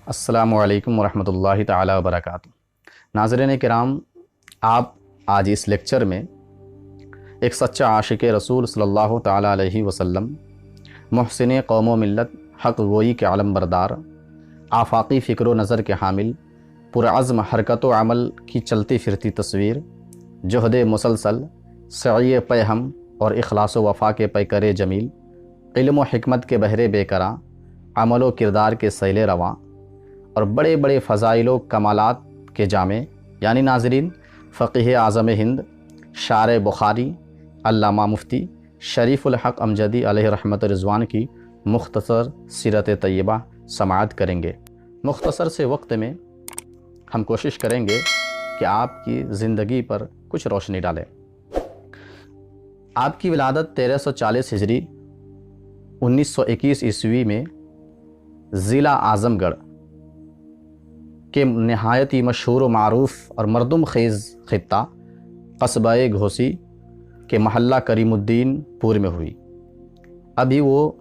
السلام علیکم ورحمۃ اللہ تعالی وبرکاتہ۔ ناظرین کرام، آپ آج اس لیکچر میں ایک سچا عاشق رسول صلی اللہ تعالی علیہ وسلم، محسن قوم و ملت، حق گوئی کے علم بردار، آفاقی فکر و نظر کے حامل، پرعزم حرکت و عمل کی چلتی پھرتی تصویر، جہد مسلسل، سعی پیہم اور اخلاص و وفا کے پیکر جمیل، علم و حکمت کے بحر بے کراں، عمل و کردار کے سیل رواں اور بڑے بڑے فضائل و کمالات کے جامع، یعنی ناظرین فقیہ اعظم ہند، شارع بخاری، علامہ مفتی شریف الحق امجدی علیہ رحمت رضوان کی مختصر سیرت طیبہ سماعت کریں گے۔ مختصر سے وقت میں ہم کوشش کریں گے کہ آپ کی زندگی پر کچھ روشنی ڈالیں۔ آپ کی ولادت 1340 ہجری 1921 عیسوی میں ضلع اعظم گڑھ کے نہایت ہی مشہور و معروف اور مردم خیز خطہ قصبہ گھوسی کے محلہ کریم الدین پور میں ہوئی۔ ابھی وہ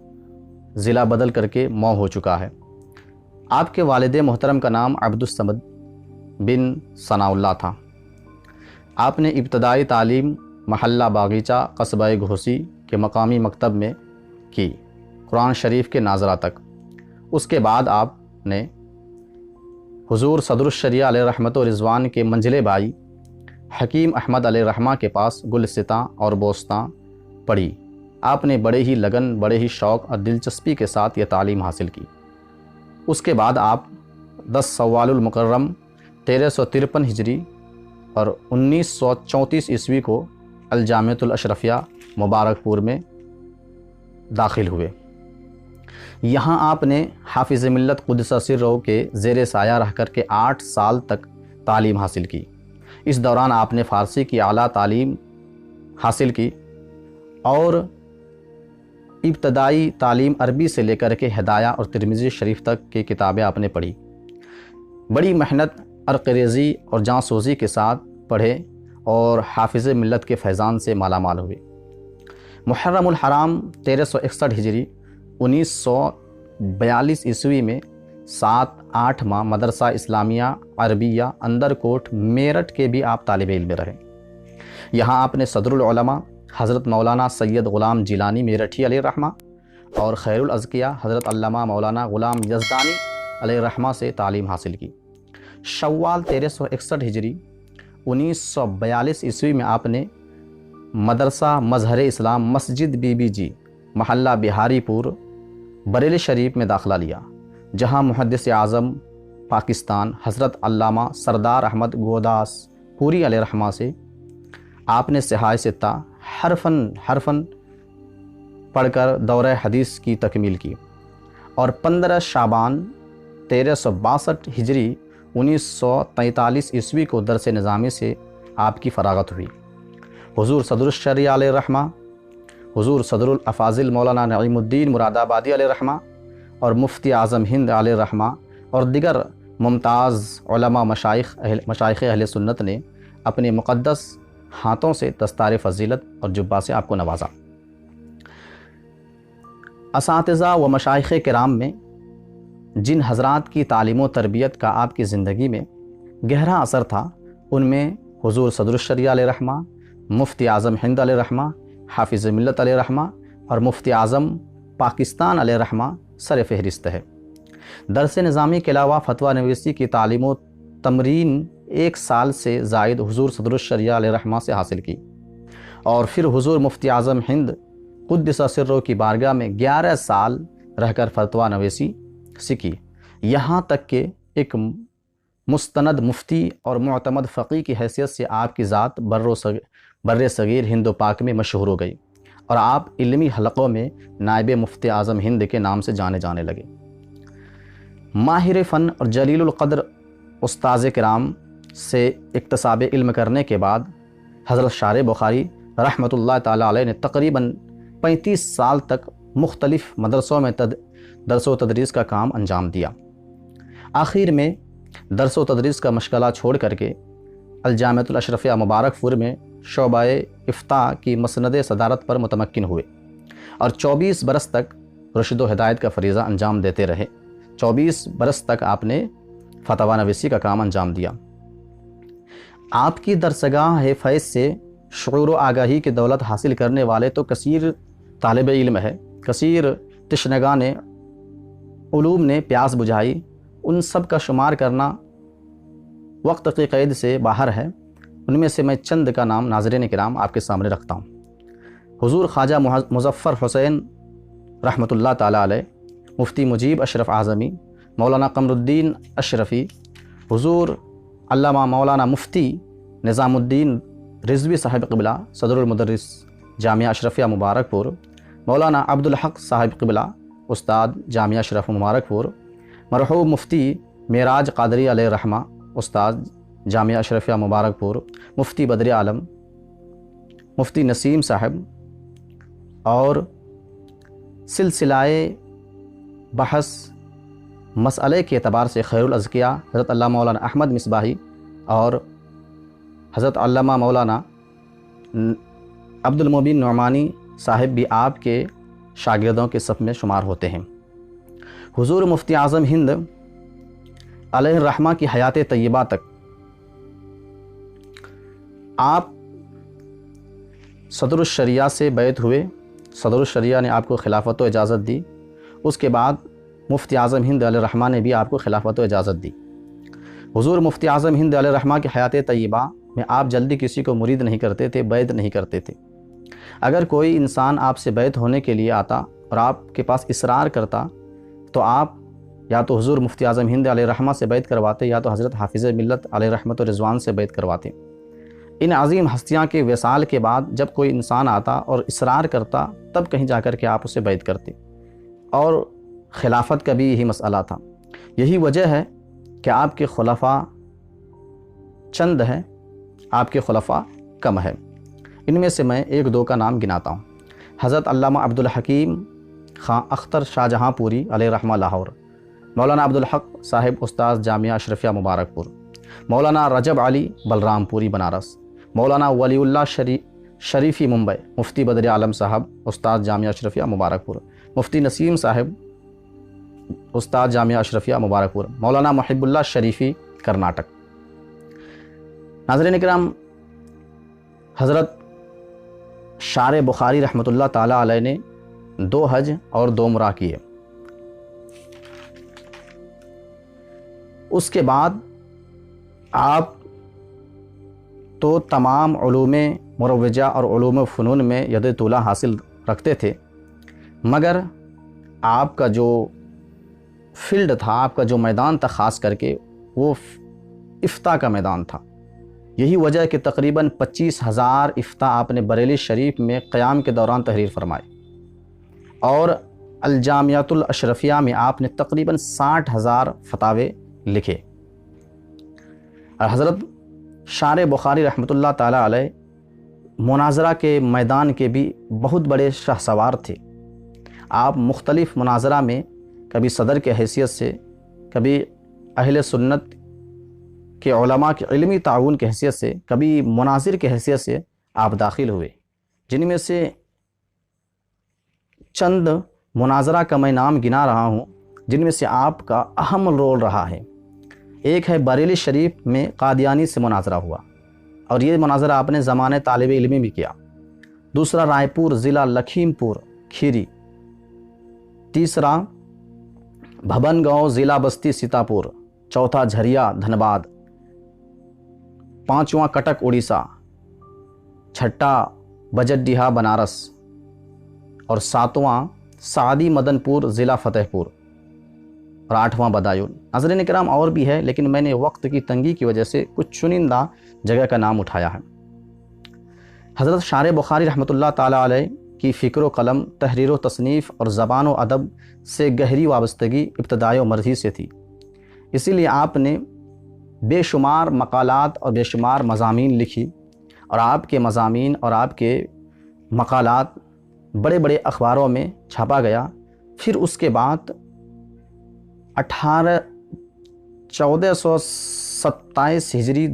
ضلع بدل کر کے مو ہو چکا ہے۔ آپ کے والد محترم کا نام عبدالصمد بن ثناء اللہ تھا۔ آپ نے ابتدائی تعلیم محلہ باغیچہ قصبہ گھوسی کے مقامی مکتب میں کی، قرآن شریف کے ناظرہ تک۔ اس کے بعد آپ نے حضور صدر الشریعہ علیہ رحمت و رضوان کے منجلے بھائی حکیم احمد علیہ رحمہ کے پاس گلستاں اور بوستاں پڑھی۔ آپ نے بڑے ہی لگن، بڑے ہی شوق اور دلچسپی کے ساتھ یہ تعلیم حاصل کی۔ اس کے بعد آپ 10 سوال المکرم 1353 ہجری اور 1934 عیسوی کو الجامعۃ الاشرفیہ مبارک پور میں داخل ہوئے۔ یہاں آپ نے حافظ ملت قدس سرہ کے زیر سایہ رہ کر کے 8 سال تک تعلیم حاصل کی۔ اس دوران آپ نے فارسی کی اعلیٰ تعلیم حاصل کی اور ابتدائی تعلیم عربی سے لے کر کے ہدایہ اور ترمذی شریف تک کی کتابیں آپ نے پڑھی۔ بڑی محنت، عرقریزی اور جانسوزی کے ساتھ پڑھے اور حافظ ملت کے فیضان سے مالا مال ہوئے۔ محرم الحرام 1361 ہجری 1942 عیسوی میں 7-8 ماہ مدرسہ اسلامیہ عربیہ اندر کوٹ میرٹھ کے بھی آپ طالب علم رہے۔ یہاں آپ نے صدر العلماء حضرت مولانا سید غلام جیلانی میرٹھی علیہ رحمہ اور خیر الاذکیاء حضرت علامہ مولانا غلام یزدانی علیہ رحمہ سے تعلیم حاصل کی۔ شوال 1361 ہجری 1942 عیسوی میں آپ نے مدرسہ مظہر اسلام مسجد بی بی جی محلہ بہاری پور بریلی شریف میں داخلہ لیا، جہاں محدث اعظم پاکستان حضرت علامہ سردار احمد گوداس پوری علیہ رحمہ سے آپ نے صحاح ستہ حرفاً پڑھ کر دورہ حدیث کی تکمیل کی اور 15 شعبان 1362 ہجری 1943 عیسوی کو درس نظامی سے آپ کی فراغت ہوئی۔ حضور صدر الشریعہ علیہ رحمہ، حضور صدر الافاضل مولانا نعیم الدین مراد آبادی علیہ رحمہ اور مفتی اعظم ہند علیہ رحمہ اور دیگر ممتاز علماء مشائخ اہل سنت نے اپنے مقدس ہاتھوں سے دستار فضیلت اور جبہ سے آپ کو نوازا۔ اساتذہ و مشائخ کرام میں جن حضرات کی تعلیم و تربیت کا آپ کی زندگی میں گہرا اثر تھا، ان میں حضور صدر الشریعہ علیہ رحمہ، مفتی اعظم ہند علیہ رحمہ، حافظ ملت علیہ رحمہ اور مفتی اعظم پاکستان علیہ رحمہ سر فہرست ہے۔ درس نظامی کے علاوہ فتویٰ نویسی کی تعلیم و تمرین 1 سال سے زائد حضور صدر الشریعہ علیہ رحمہ سے حاصل کی اور پھر حضور مفتی اعظم ہند قدس سرہ کی بارگاہ میں 11 سال رہ کر فتویٰ نویسی سیکھی، یہاں تک کہ ایک مستند مفتی اور معتمد فقی کی حیثیت سے آپ کی ذات بر صغیر ہند و پاک میں مشہور ہو گئی اور آپ علمی حلقوں میں نائب مفتی اعظم ہند کے نام سے جانے لگے۔ ماہر فن اور جلیل القدر استاذ کرام سے اکتساب علم کرنے کے بعد حضرت شارع بخاری رحمۃ اللہ تعالی علیہ نے تقریباً 35 سال تک مختلف مدرسوں میں درس و تدریس کا کام انجام دیا۔ آخر میں درس و تدریس کا مشغلہ چھوڑ کر کے الجامعۃ الاشرفیہ مبارک پور میں شعبہ افتاء کی مسند صدارت پر متمکن ہوئے اور 24 برس تک رشد و ہدایت کا فریضہ انجام دیتے رہے، 24 برس تک آپ نے فتویٰ نویسی کا کام انجام دیا۔ آپ کی درسگاہ فیض سے شعور و آگاہی کی دولت حاصل کرنے والے تو کثیر طالب علم ہے، کثیر تشنگان علوم نے پیاس بجھائی، ان سب کا شمار کرنا وقت کی قید سے باہر ہے۔ ان میں سے میں چند کا نام ناظرین کرام آپ کے سامنے رکھتا ہوں۔ حضور خواجہ مظفر حسین رحمۃ اللہ تعالیٰ علیہ، مفتی مجیب اشرف اعظمی، مولانا قمر الدین اشرفی، حضور علامہ مولانا مفتی نظام الدین رضوی صاحب قبلہ صدر المدرس جامعہ اشرفیہ مبارک پور، مولانا عبدالحق صاحب قبلہ استاد جامعہ اشرف مبارک پور، مرحوم مفتی معراج قادری علیہ رحمہ استاد جامعہ اشرفیہ مبارک پور، مفتی بدر عالم، مفتی نسیم صاحب، اور سلسلہ بحث مسئلے کے اعتبار سے خیر الاذکیاء حضرت علامہ مولانا احمد مصباحی اور حضرت علامہ مولانا عبد المبین نعمانی صاحب بھی آپ کے شاگردوں کے صف میں شمار ہوتے ہیں۔ حضور مفتی اعظم ہند علیہ الرحمہ کی حیات طیبہ تک آپ صدر الشریعہ سے بیعت ہوئے، صدر الشریعہ نے آپ کو خلافت و اجازت دی، اس کے بعد مفتی اعظم ہند علیہ الرحمہ نے بھی آپ کو خلافت و اجازت دی۔ حضور مفتی اعظم ہند علیہ الرحمہ کی حیات طیبہ میں آپ جلدی کسی کو مرید نہیں کرتے تھے، بیعت نہیں کرتے تھے۔ اگر کوئی انسان آپ سے بیعت ہونے کے لیے آتا اور آپ کے پاس اصرار کرتا تو آپ یا تو حضور مفتی اعظم ہند علیہ الرحمہ سے بیعت کرواتے یا تو حضرت حافظ ملت علیہ رحمت و رضوان سے بیعت کرواتے۔ ان عظیم ہستیاں کے وصال کے بعد جب کوئی انسان آتا اور اصرار کرتا تب کہیں جا کر کے آپ اسے بیعت کرتے، اور خلافت کا بھی یہی مسئلہ تھا۔ یہی وجہ ہے کہ آپ کے خلفاء چند ہیں، آپ کے خلفاء کم ہے۔ ان میں سے میں ایک دو کا نام گناتا ہوں۔ حضرت علامہ عبدالحکیم خان اختر شاہ جہاں پوری علیہ رحمہ لاہور، مولانا عبدالحق صاحب استاذ جامعہ اشرفیہ مبارک پور، مولانا رجب علی بلرام پوری بنارس، مولانا ولی اللہ شریفی ممبئی، مفتی بدر عالم صاحب استاد جامعہ اشرفیہ مبارک پور، مفتی نسیم صاحب استاد جامعہ اشرفیہ مبارک پور، مولانا محب اللہ شریفی کرناٹک۔ ناظرین اکرام، حضرت شارع بخاری رحمۃ اللہ تعالیٰ علیہ نے 2 حج اور 2 عمرہ کیے۔ اس کے بعد آپ تو تمام علوم مروجہ اور علوم فنون میں ید طولہ حاصل رکھتے تھے، مگر آپ کا جو فیلڈ تھا، آپ کا جو میدان تھا، خاص کر کے وہ افتاء کا میدان تھا۔ یہی وجہ ہے کہ تقریباً 25,000 افتاء آپ نے بریلی شریف میں قیام کے دوران تحریر فرمائے، اور الجامعۃ الاشرفیہ میں آپ نے تقریباً 60,000 فتاوے لکھے۔ اور حضرت شارع بخاری رحمۃ اللہ تعالیٰ علیہ مناظرہ کے میدان کے بھی بہت بڑے شہسوار تھے۔ آپ مختلف مناظرہ میں کبھی صدر کے حیثیت سے، کبھی اہل سنت کے علماء کے علمی تعاون کی حیثیت سے، کبھی مناظر کی حیثیت سے آپ داخل ہوئے، جن میں سے چند مناظرہ کا میں نام گنا رہا ہوں، جن میں سے آپ کا اہم رول رہا ہے۔ ایک ہے بریلی شریف میں قادیانی سے مناظرہ ہوا، اور یہ مناظرہ آپ نے زمانۂ طالب علمی بھی کیا۔ دوسرا رائے پور ضلع لکھیم پور کھیری، تیسرا بھبن گاؤں ضلع بستی سیتاپور، چوتھا جھریا دھنباد، پانچواں کٹک اڑیسہ، چھٹا بجٹڈیہا بنارس، اور ساتواں سعدی مدن پور ضلع فتح پور، اور آٹھواں بدایون۔ ناظرین کرام اور بھی ہے، لیکن میں نے وقت کی تنگی کی وجہ سے کچھ چنندہ جگہ کا نام اٹھایا ہے۔ حضرت شارع بخاری رحمۃ اللہ تعالیٰ علیہ کی فکر و قلم، تحریر و تصنیف اور زبان و ادب سے گہری وابستگی ابتدائی عمر ہی سے تھی، اسی لیے آپ نے بے شمار مقالات اور بے شمار مضامین لکھی، اور آپ کے مضامین اور آپ کے مقالات بڑے بڑے اخباروں میں چھاپا گیا۔ پھر اس کے بعد 1427 ہجری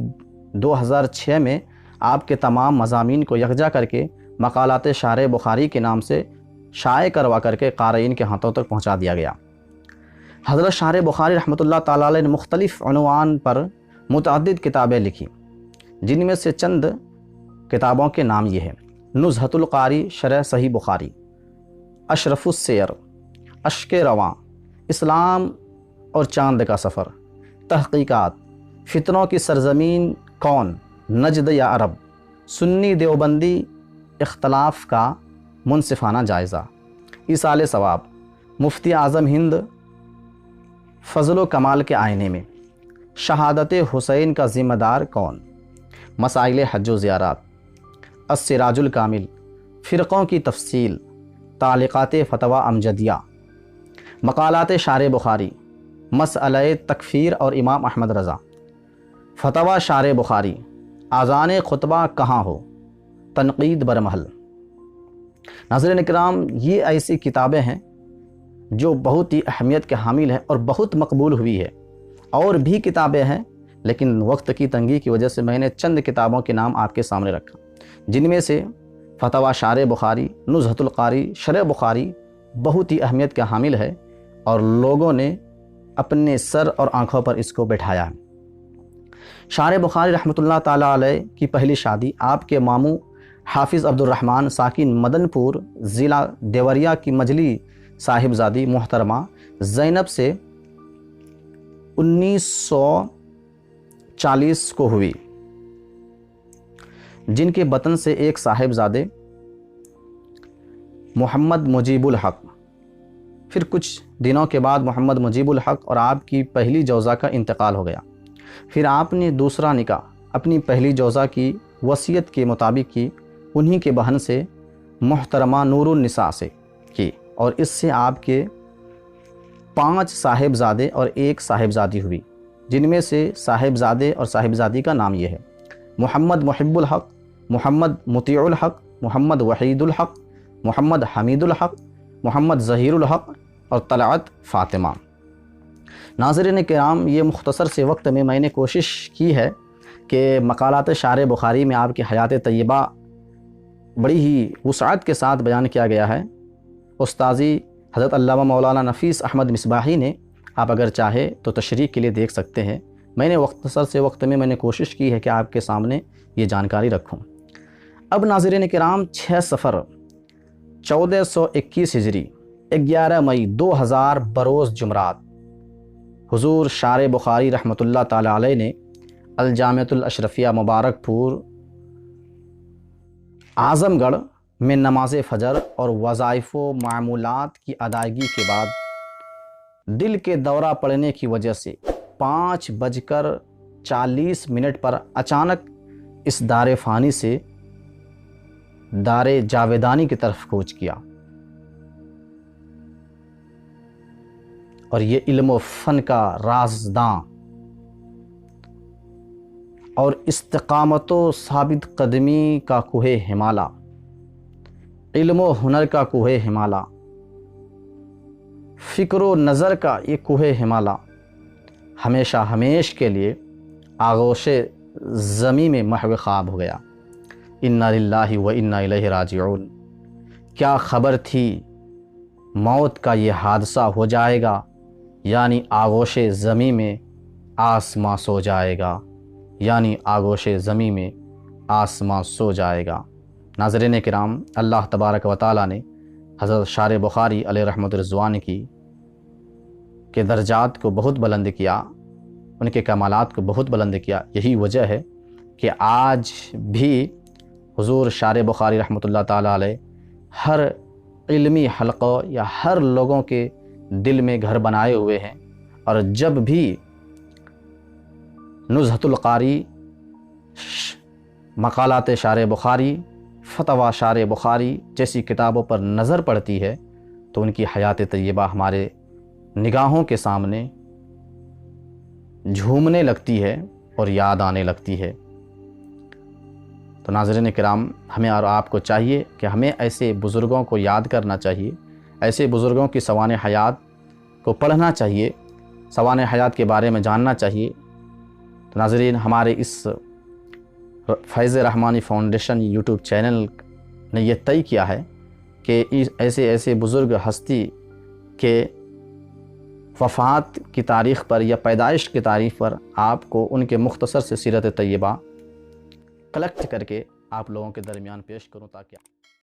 2006 میں آپ کے تمام مضامین کو یکجا کر کے مقالات شارع بخاری کے نام سے شائع کروا کر کے قارئین کے ہاتھوں تک پہنچا دیا گیا۔ حضرت شارح بخاری رحمۃ اللہ تعالیٰ علیہ نے مختلف عنوان پر متعدد کتابیں لکھی، جن میں سے چند کتابوں کے نام یہ ہیں: نزہۃ القاری شرح صحیح بخاری، اشرف السیر، اشک رواں، اسلام اور چاند کا سفر، تحقیقات، فتنوں کی سرزمین کون، نجد یا عرب، سنی دیوبندی اختلاف کا منصفانہ جائزہ، ایصال ثواب، مفتی اعظم ہند فضل و کمال کے آئینے میں، شہادت حسین کا ذمہ دار کون، مسائل حج و زیارات، السراج الکامل، فرقوں کی تفصیل، تعلیقات فتویٰ امجدیہ، مقالات شارح بخاری، مسئلہ تکفیر اور امام احمد رضا، فتویٰ شارح بخاری، اذان خطبہ کہاں ہو، تنقید برمحل۔ ناظرین اکرام، یہ ایسی کتابیں ہیں جو بہت ہی اہمیت کے حامل ہیں اور بہت مقبول ہوئی ہے۔ اور بھی کتابیں ہیں، لیکن وقت کی تنگی کی وجہ سے میں نے چند کتابوں کے نام آپ کے سامنے رکھا، جن میں سے فتویٰ شارح بخاری، نزہۃ القاری شرح بخاری بہت ہی اہمیت کا حامل ہے اور لوگوں نے اپنے سر اور آنکھوں پر اس کو بٹھایا ہے۔ شارح بخاری رحمۃ اللہ تعالیٰ علیہ کی پہلی شادی آپ کے ماموں حافظ عبد الرحمن ساکن مدن پور ضلع دیوریا کی مجلی صاحبزادی محترمہ زینب سے 1940 کو ہوئی، جن کے بطن سے ایک صاحبزادے محمد مجیب الحق، پھر کچھ دنوں کے بعد محمد مجیب الحق اور آپ کی پہلی جوزہ کا انتقال ہو گیا۔ پھر آپ نے دوسرا نکاح اپنی پہلی جوزہ کی وصیت کے مطابق کی، انہی کے بہن سے محترمہ نور النساء سے کی، اور اس سے آپ کے 5 صاحبزادے اور ایک صاحبزادی ہوئی، جن میں سے صاحبزادے اور صاحبزادی کا نام یہ ہے: محمد محب الحق، محمد مطیع الحق، محمد وحید الحق، محمد حمید الحق، محمد ظہیر الحق اور طلعت فاطمہ۔ ناظرین کرام، یہ مختصر سے وقت میں نے کوشش کی ہے کہ مقالات شارح بخاری میں آپ کی حیات طیبہ بڑی ہی وسعت کے ساتھ بیان کیا گیا ہے۔ استاذی حضرت علامہ مولانا نفیس احمد مصباحی نے، آپ اگر چاہے تو تشریح کے لیے دیکھ سکتے ہیں۔ میں نے مختصر سے وقت میں نے کوشش کی ہے کہ آپ کے سامنے یہ جانکاری رکھوں۔ اب ناظرین کرام، 6 صفر 1421 ہجری 11 مئی 2000 بروز جمعرات، حضور شارح بخاری رحمۃ اللہ تعالی علیہ نے الجامعۃ الاشرفیہ مبارک پور اعظم گڑھ میں نماز فجر اور وظائف و معمولات کی ادائیگی کے بعد دل کے دورہ پڑنے کی وجہ سے 5:40 پر اچانک اس دار فانی سے دار جاویدانی کی طرف کوچ کیا، اور یہ علم و فن کا رازداں اور استقامت و ثابت قدمی کا کوہ ہمالا، علم و ہنر کا کوہ ہمالا، فکر و نظر کا یہ کوہ ہمالا ہمیشہ ہمیش کے لیے آغوش زمیں میں محو خواب ہو گیا۔ انا للہ و انا الیہ راجعون۔ کیا خبر تھی موت کا یہ حادثہ ہو جائے گا، یعنی آغوش زمیں میں آسماں سو جائے گا، یعنی آغوش زمیں میں آسماں سو جائے گا۔ ناظرین کرام، اللہ تبارک و تعالیٰ نے حضرت شارح بخاری علیہ رحمۃ رضوان کے درجات کو بہت بلند کیا، ان کے کمالات کو بہت بلند کیا۔ یہی وجہ ہے کہ آج بھی حضور شارح بخاری رحمۃ اللہ تعالیٰ علیہ ہر علمی حلقہ یا ہر لوگوں کے دل میں گھر بنائے ہوئے ہیں، اور جب بھی نزہۃ القاری، مقالات شارح بخاری، فتویٰ شارح بخاری جیسی کتابوں پر نظر پڑتی ہے تو ان کی حیات طیبہ ہمارے نگاہوں کے سامنے جھومنے لگتی ہے اور یاد آنے لگتی ہے۔ تو ناظرین کرام، ہمیں اور آپ کو چاہیے کہ ہمیں ایسے بزرگوں کو یاد کرنا چاہیے، ایسے بزرگوں کی سوانح حیات کو پڑھنا چاہیے، سوانح حیات کے بارے میں جاننا چاہیے۔ تو ناظرین، ہمارے اس فیض رحمانی فاؤنڈیشن یوٹیوب چینل نے یہ طے کیا ہے کہ ایسے بزرگ ہستی کے وفات کی تاریخ پر یا پیدائش کی تاریخ پر آپ کو ان کے مختصر سے سیرت طیبہ کلیکٹ کر کے آپ لوگوں کے درمیان پیش کروں تاکہ